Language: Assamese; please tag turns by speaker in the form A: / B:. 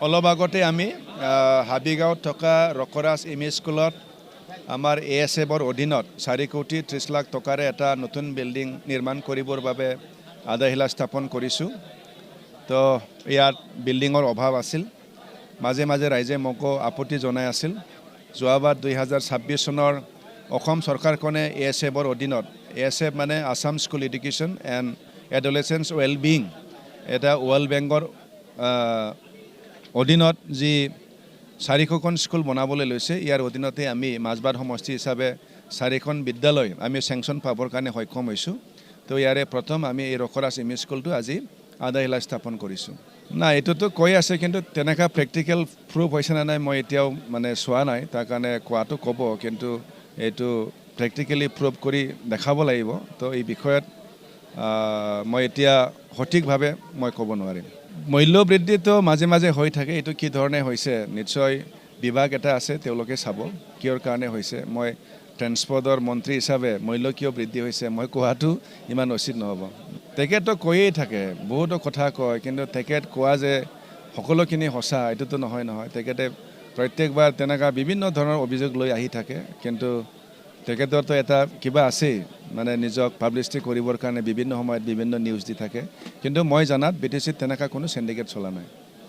A: অলপ আগতে আমি হাবিগাঁৱত থকা ৰকৰাজ এম ই স্কুলত আমাৰ ASFৰ অধীনত 4 কোটি 30 লাখ টকাৰে এটা নতুন বিল্ডিং নিৰ্মাণ কৰিবৰ বাবে আধাৰশিলা স্থাপন কৰিছোঁ। তো ইয়াত বিল্ডিঙৰ অভাৱ আছিল। মাজে মাজে ৰাইজে মোকো আপত্তি জনাই আছিল। যোৱাবাৰ 2026 চনৰ অসম চৰকাৰখনে ASFৰ অধীনত ASF মানে Assam school education and adolescence wellbeing এটা ৱৰ্ল্ড বেংকৰ অধীনত যি 4খন স্কুল বনাবলৈ লৈছে। ইয়াৰ অধীনতে আমি মাজবাট সমষ্টি হিচাপে 4খন বিদ্যালয় আমি চেংচন পাবৰ কাৰণে সক্ষম হৈছোঁ। তো ইয়াৰে প্ৰথম আমি এই ৰকৰাজ এম ই স্কুলটো আজি আধাৰশিলা স্থাপন কৰিছোঁ। নাই, এইটোতো কৈ আছে, কিন্তু তেনেকুৱা প্ৰেক্টিকেল প্ৰুফ হৈছে নে নাই মই এতিয়াও মানে চোৱা নাই। তাৰ কাৰণে কোৱাটো ক'ব, কিন্তু এইটো প্ৰেক্টিকেলি প্ৰুফ কৰি দেখাব লাগিব। তো এই বিষয়ত মই এতিয়া সঠিকভাৱে মই ক'ব নোৱাৰিম। মূল্য বৃদ্ধিটো মাজে মাজে হৈ থাকে। এইটো কি ধৰণে হৈছে নিশ্চয় বিভাগ এটা আছে, তেওঁলোকে চাব কিয়ৰ কাৰণে হৈছে। মই ট্ৰেন্সপৰ্টৰ মন্ত্ৰী হিচাপে মূল্য কিয় বৃদ্ধি হৈছে মই কোৱাটো ইমান উচিত নহ'ব। তেখেততো কৈয়ে থাকে, বহুতো কথা কয়, কিন্তু তেখেত কোৱা যে সকলোখিনি সঁচা এইটোতো নহয়। তেখেতে প্ৰত্যেকবাৰ তেনেকুৱা বিভিন্ন ধৰণৰ অভিযোগ লৈ আহি থাকে, কিন্তু তেখেতৰতো এটা কিবা আছেই, মানে নিজক পাব্লিচিটি কৰিবৰ কাৰণে বিভিন্ন সময়ত বিভিন্ন নিউজ দি থাকে। কিন্তু মই জনাত BTCত তেনেকুৱা কোনো চিণ্ডিকেট চলা নাই।